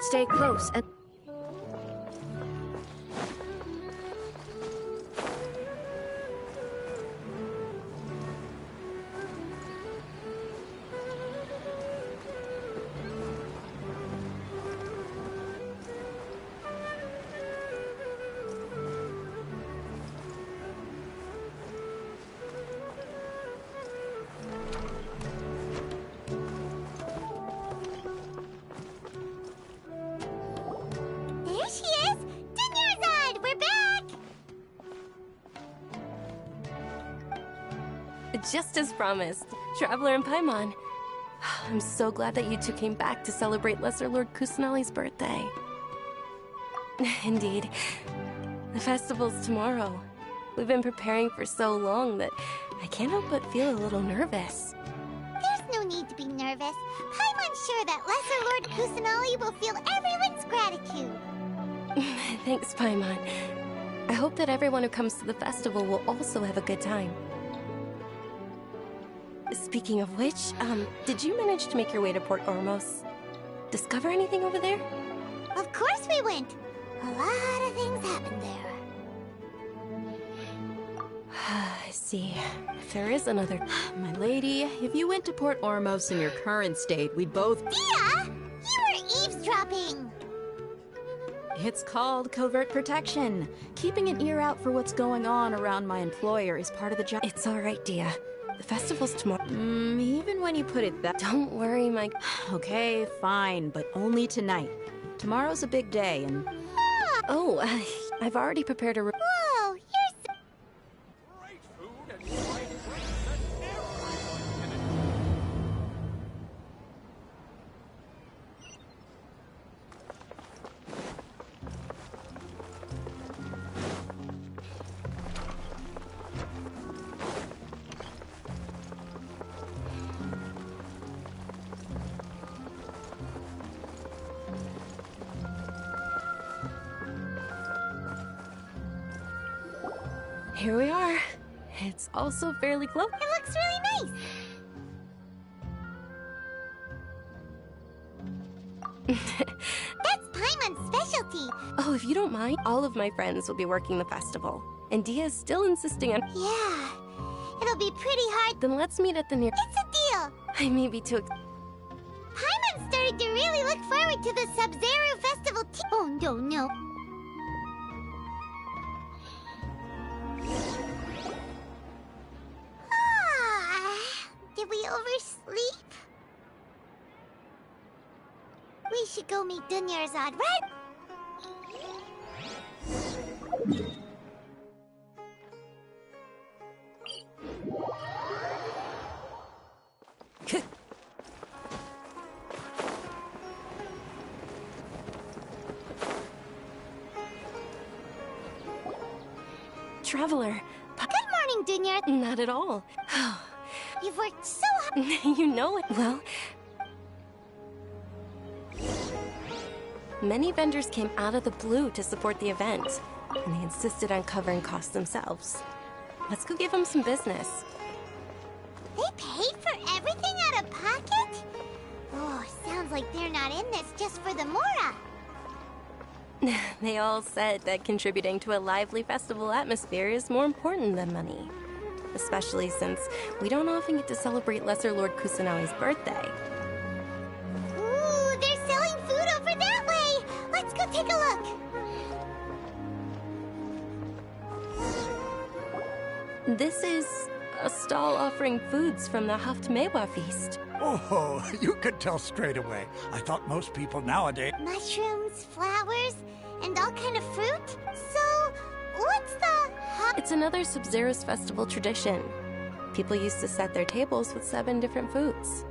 Stay close and... Just as promised, Traveler and Paimon. I'm so glad that you two came back to celebrate Lesser Lord Kusanali's birthday. Indeed. The festival's tomorrow. We've been preparing for so long that I can't help but feel a little nervous. There's no need to be nervous. Paimon's sure that Lesser Lord Kusanali will feel everyone's gratitude. Thanks, Paimon. I hope that everyone who comes to the festival will also have a good time. Speaking of which, did you manage to make your way to Port Ormos? Discover anything over there? Of course we went! A lot of things happened there. I see. If there is another... My lady, if you went to Port Ormos in your current state, we'd both... Dia! You were eavesdropping! It's called covert protection. Keeping an ear out for what's going on around my employer is part of the job. It's alright, Dia. The festival's tomorrow. Even when you put it that... Don't worry, Mike. Okay, fine, but only tonight. Tomorrow's a big day, and... Oh, I've already prepared a... Whoa, you're so... Great food and great drinks and everyone can enjoy. Here we are. It's also fairly close. It looks really nice. That's Paimon's specialty. Oh, if you don't mind, all of my friends will be working the festival. And Dia's still insisting on... Yeah, it'll be pretty hard. Then let's meet at the near... It's a deal. I may be too... Paimon started to really look forward to the Sub-Zero Festival Oh, no. Did we oversleep? We should go meet Dunyarzad, right? Traveler. Good morning, Dunyar. Not at all. You've worked so hard. You know it. Well, many vendors came out of the blue to support the event, and they insisted on covering costs themselves. Let's go give them some business. They paid for everything out of pocket? Oh, sounds like they're not in this just for the Mora. They all said that contributing to a lively festival atmosphere is more important than money. Especially since we don't often get to celebrate Lesser Lord Kusanali's birthday. Ooh, they're selling food over that way! Let's go take a look! This is a stall offering foods from the Haft Mewa feast. Oh, you could tell straight away. I thought most people nowadays... Mushrooms, flowers, and all kind of fruit? So, what's the... It's another Sub-Zero's festival tradition. People used to set their tables with 7 different foods.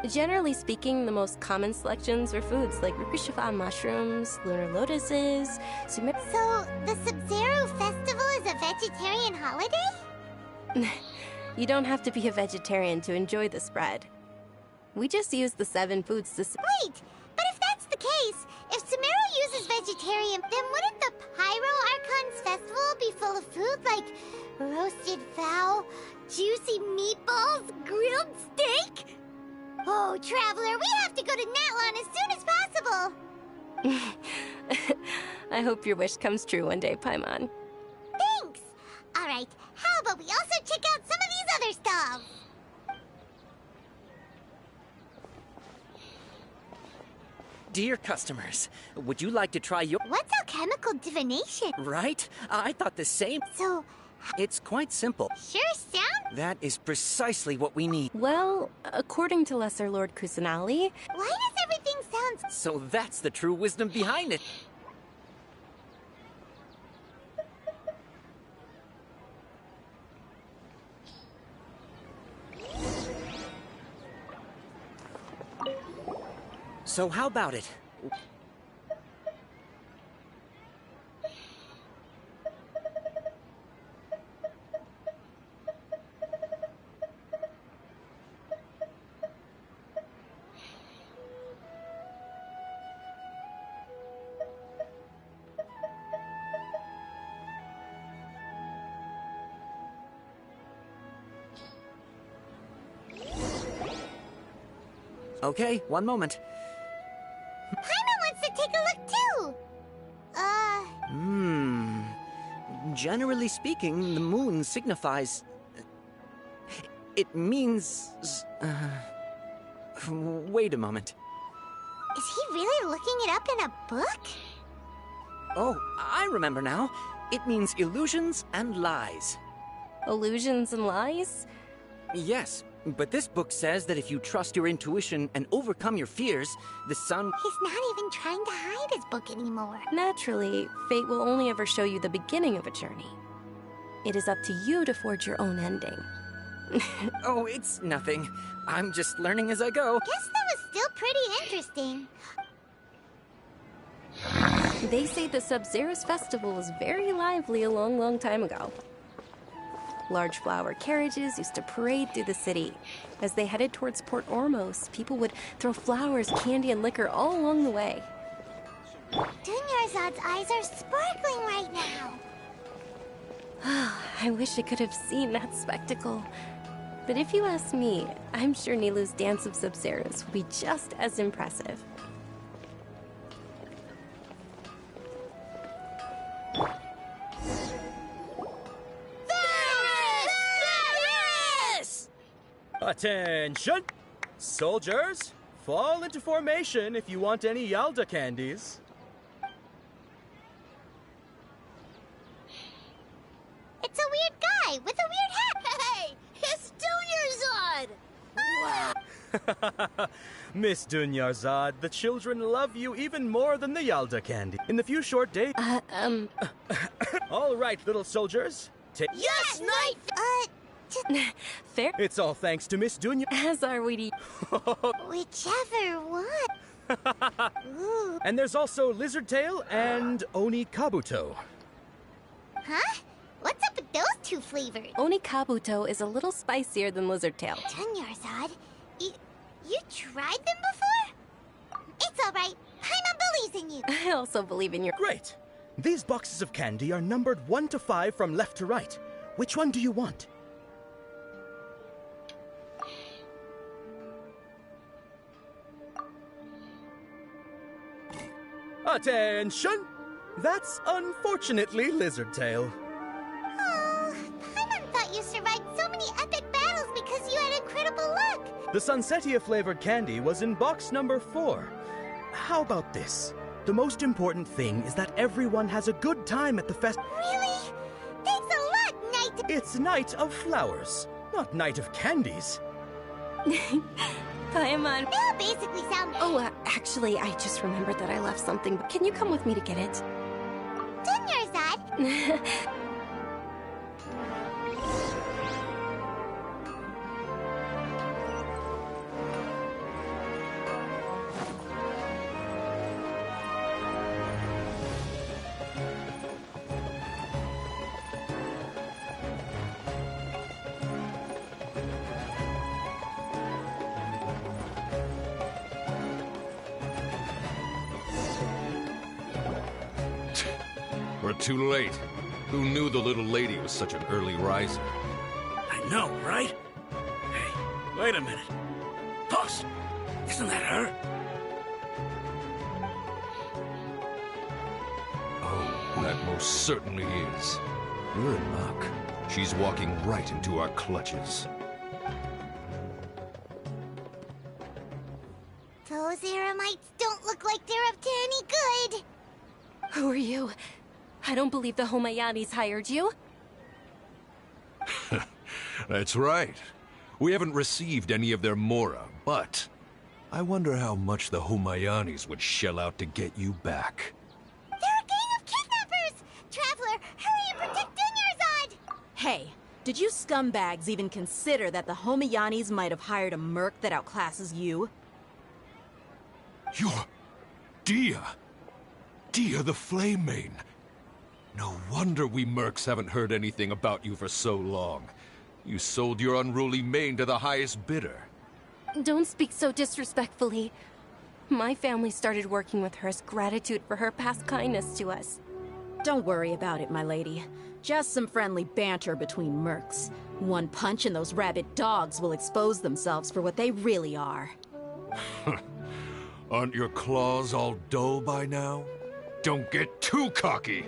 Generally speaking, the most common selections were foods like Rukushifa mushrooms, lunar lotuses, Sumeru... So, the Sub-Zero festival is a vegetarian holiday? You don't have to be a vegetarian to enjoy the spread. We just use the 7 foods to... Wait, but if that's the case, if Sumeru uses vegetarian, then wouldn't the Pyro Archon's festival be full of food like roasted fowl, juicy meatballs, grilled steak? Oh, Traveler, we have to go to Natlan as soon as possible! I hope your wish comes true one day, Paimon. Thanks! Alright, how about we also check out some of these other stalls? Dear customers, would you like to try your... What's alchemical divination? Right? I thought the same. So, It's quite simple. sure sound? That is precisely what we need. Well, according to Lesser Lord Kusanali, Why does everything sound... So that's the true wisdom behind it. So how about it? Okay, one moment. Paimon wants to take a look too! Generally speaking, the moon signifies... It means... Wait a moment. Is he really looking it up in a book? Oh, I remember now. It means illusions and lies. illusions and lies? Yes, but this book says that if you trust your intuition and overcome your fears, the sun... He's not even trying to hide his book anymore. Naturally, fate will only ever show you the beginning of a journey. It is up to you to forge your own ending. Oh, it's nothing. I'm just learning as I go. Guess that was still pretty interesting. They say the Sub-Zerus festival was very lively a long, long time ago. Large flower carriages used to parade through the city. As they headed towards Port Ormos, people would throw flowers, candy, and liquor all along the way. Dunyarzad's eyes are sparkling right now. I wish I could have seen that spectacle. But if you ask me, I'm sure Nilu's dance of Sub-Zerus will be just as impressive. Attention! Soldiers, fall into formation if you want any Yalda candies. It's a weird guy with a weird hat. Hey, it's Dunyarzad! Miss Dunyarzad, the children love you even more than the Yalda candy. In the few short days... All right, little soldiers. Yes, Knight! Fair. It's all thanks to Miss Dunya. As are we. Whichever one. Ooh. And there's also Lizard Tail and Oni Kabuto. Huh? What's up with those two flavors? Oni Kabuto is a little spicier than Lizard Tail. Dunyarzad, you tried them before? It's all right. Paimon believes in you. I also believe in your... Great. These boxes of candy are numbered 1 to 5 from left to right. Which one do you want? Attention! That's unfortunately Lizard Tail. Oh, Paimon thought you survived so many epic battles because you had incredible luck. The Sunsetia flavored candy was in box number 4. How about this? The most important thing is that everyone has a good time at the fest. Really? Thanks a lot, Knight. It's Night of Flowers, not Night of Candies. Paimon. They all basically sound... Oh, actually, I just remembered that I left something. Can you come with me to get it? Dunyarzad. We're too late. Who knew the little lady was such an early riser? I know, right? Hey, wait a minute. Boss, isn't that her? That most certainly is. Good luck. She's walking right into our clutches. Those Eremites don't look like they're up to any good. Who are you? I don't believe the Homayanis hired you. That's right. We haven't received any of their Mora, but I wonder how much the Homayanis would shell out to get you back. They're a gang of kidnappers! Traveler, hurry and protect Dunyarzad! Hey, did you scumbags even consider that the Homayanis might have hired a merc that outclasses you? You're... Dia! Dia the Flame Main! No wonder we mercs haven't heard anything about you for so long. You sold your unruly mane to the highest bidder. Don't speak so disrespectfully. My family started working with her as gratitude for her past kindness to us. Don't worry about it, my lady. Just some friendly banter between mercs. One punch and those rabid dogs will expose themselves for what they really are. Aren't your claws all dull by now? Don't get too cocky!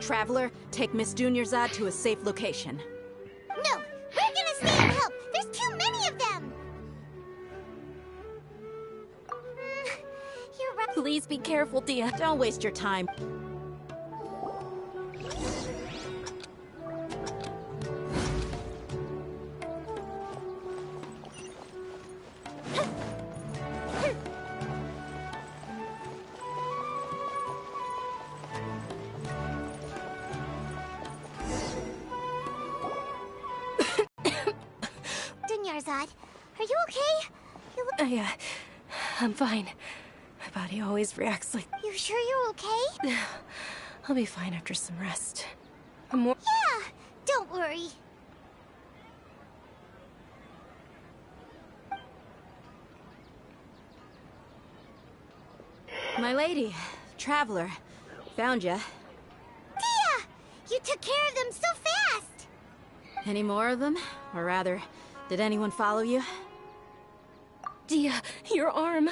Traveler, take Miss Dunyarzad to a safe location. No, we're gonna stay and help. There's too many of them. You're right. Please be careful, Dia. Don't waste your time. Dunyarzad, are you okay? You look... I'm fine. My body always reacts like... You sure you're okay? I'll be fine after some rest. I'm more... Yeah, don't worry. My lady, Traveler, found ya. Dia! You took care of them so fast! Any more of them? Or rather, did anyone follow you? Dia, your arm.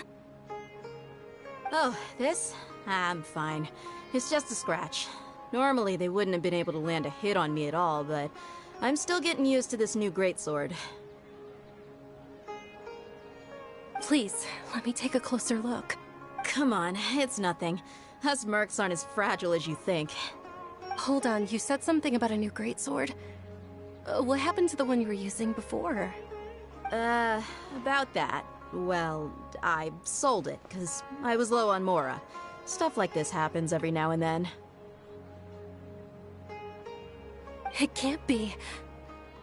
Oh, this? I'm fine. It's just a scratch. Normally, they wouldn't have been able to land a hit on me at all, but I'm still getting used to this new greatsword. Please, let me take a closer look. Come on, it's nothing. Us mercs aren't as fragile as you think. Hold on, you said something about a new greatsword. What happened to the one you were using before? About that. Well, I sold it, because I was low on Mora. Stuff like this happens every now and then. It can't be.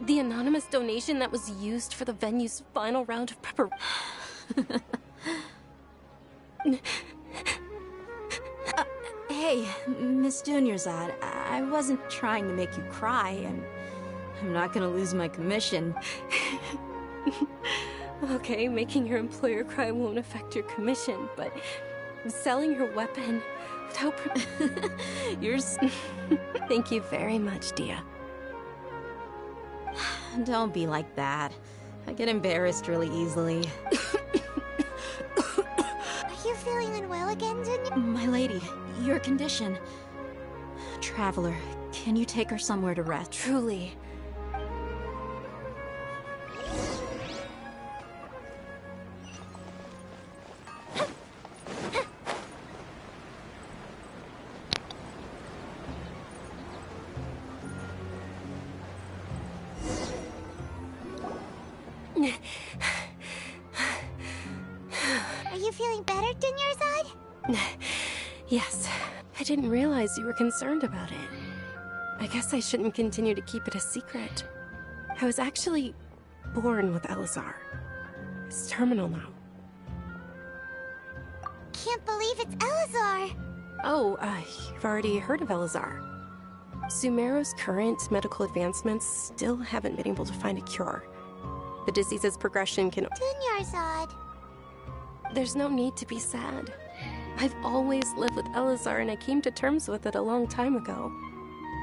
The anonymous donation that was used for the venue's final round of preparation. Hey, Miss Dunyarzad, I wasn't trying to make you cry, and I'm not gonna lose my commission. Okay, making your employer cry won't affect your commission, but selling your weapon without Thank you very much, Dia. Don't be like that. I get embarrassed really easily. Are you feeling unwell again, Dunya? My lady, your condition. Traveler, can you take her somewhere to rest? Truly. Are you feeling better, Dunyarzad? Yes. I didn't realize you were concerned about it. I guess I shouldn't continue to keep it a secret. I was actually born with Elazar. It's terminal now. Can't believe it's Elazar. Oh, you've already heard of Elazar. Sumeru's current medical advancements still haven't been able to find a cure. The disease's progression can... Dunyarzad. There's no need to be sad. I've always lived with Elazar, and I came to terms with it a long time ago.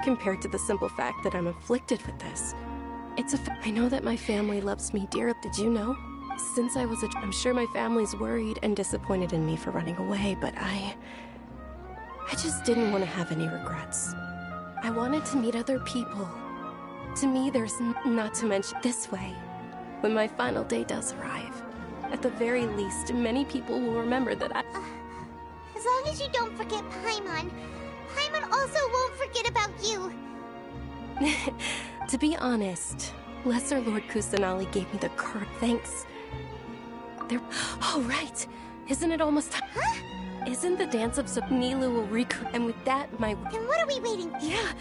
Compared to the simple fact that I'm afflicted with this, it's I know that my family loves me dearly. Did you know? Since I was I'm sure my family's worried and disappointed in me for running away, but I just didn't want to have any regrets. I wanted to meet other people. To me, there's not to mention this way. When my final day does arrive, at the very least, many people will remember that I... As long as you don't forget Paimon. Paimon also won't forget about you. To be honest, Lesser Lord Kusanali gave me the courage. Thanks. Oh, right. Isn't it almost time? Huh? Isn't the dance of Nilu will recruit? And with that, my... Then what are we waiting for? Yeah.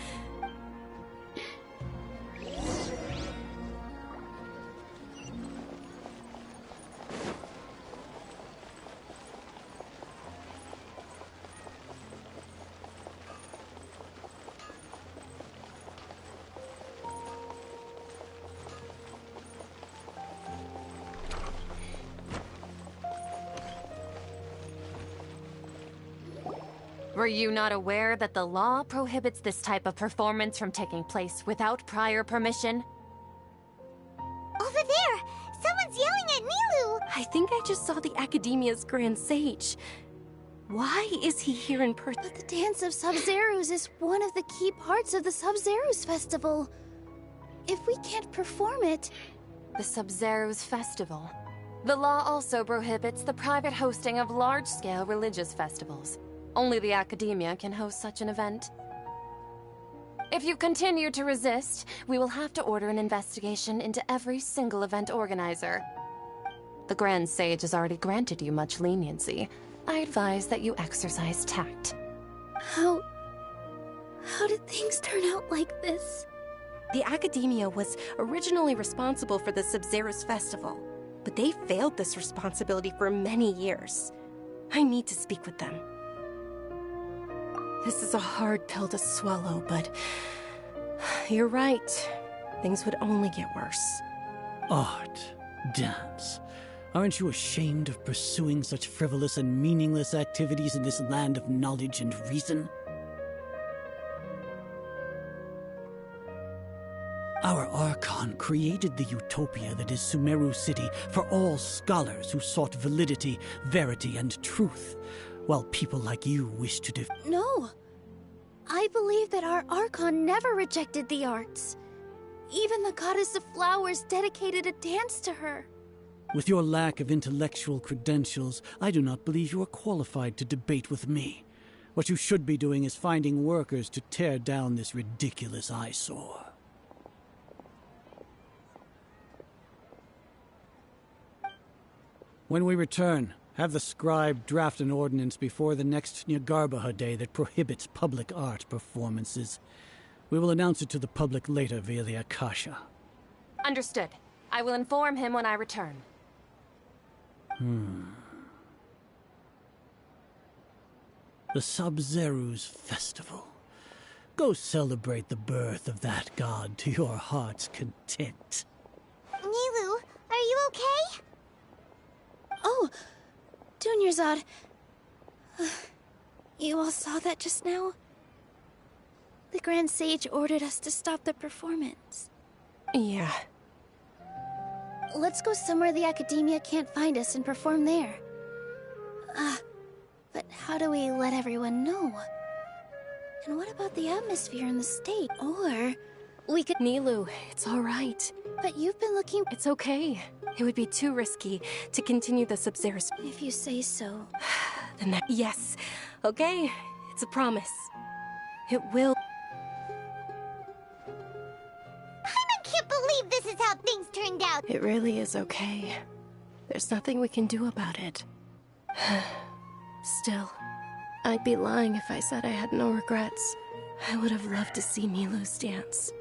Were you not aware that the law prohibits this type of performance from taking place without prior permission? Over there! Someone's yelling at Nilu! I think I just saw the Academia's Grand Sage. Why is he here in person? But the Dance of Sub-Zerus is one of the key parts of the Sub-Zerus Festival. If we can't perform it... The Sub-Zerus Festival. The law also prohibits the private hosting of large-scale religious festivals. Only the Academia can host such an event. If you continue to resist, we will have to order an investigation into every single event organizer. The Grand Sage has already granted you much leniency. I advise that you exercise tact. How did things turn out like this? The Academia was originally responsible for the Sub-Zerus Festival, but they failed this responsibility for many years. I need to speak with them. This is a hard pill to swallow, but you're right. Things would only get worse. Art, dance. Aren't you ashamed of pursuing such frivolous and meaningless activities in this land of knowledge and reason? Our Archon created the utopia that is Sumeru City for all scholars who sought validity, verity, and truth, while people like you wish to No! I believe that our Archon never rejected the arts. Even the Goddess of Flowers dedicated a dance to her. With your lack of intellectual credentials, I do not believe you are qualified to debate with me. What you should be doing is finding workers to tear down this ridiculous eyesore. When we return, have the scribe draft an ordinance before the next Nyagarbaha Day that prohibits public art performances. We will announce it to the public later via the Akasha. Understood. I will inform him when I return. The Sub-Zerus Festival. Go celebrate the birth of that god to your heart's content. Nilu, are you okay? Oh, Dunyarzad. You all saw that just now? The Grand Sage ordered us to stop the performance. Yeah. Let's go somewhere the Academia can't find us and perform there. But how do we let everyone know? And what about the atmosphere in the state? Or we could... Nilu, it's all right. But you've been looking... It's okay. It would be too risky to continue the Sub-Zerus... If you say so. Yes. Okay, it's a promise. It will... I can't believe this is how things turned out! It really is okay. There's nothing we can do about it. Still, I'd be lying if I said I had no regrets. I would have loved to see Nilu's dance.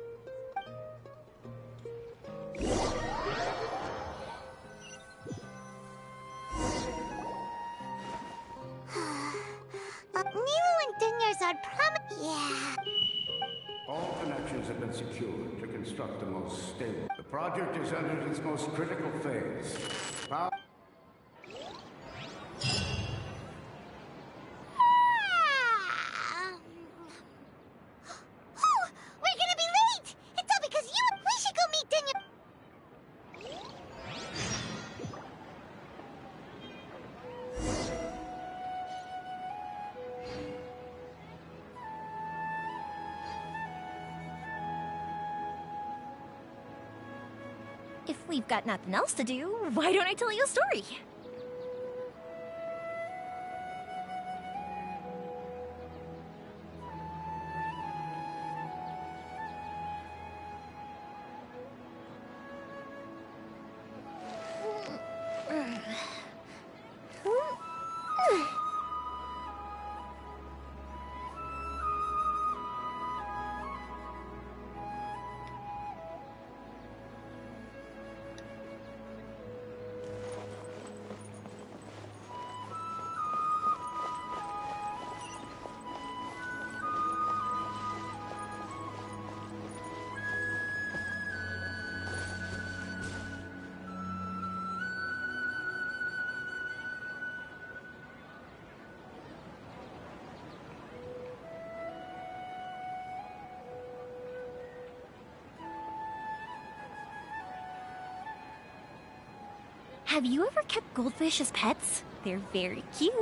Nilu and Dunyarzad promised... Yeah. All connections have been secured to construct the most stable. The project is entered its most critical phase. Oh, we're gonna be late! It's all because you... We should go meet If we've got nothing else to do, why don't I tell you a story? Have you ever kept goldfish as pets? They're very cute.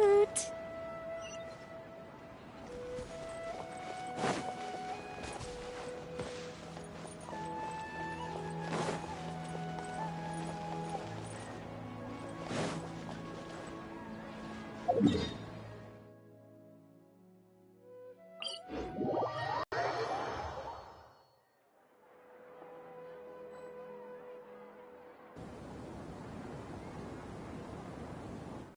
You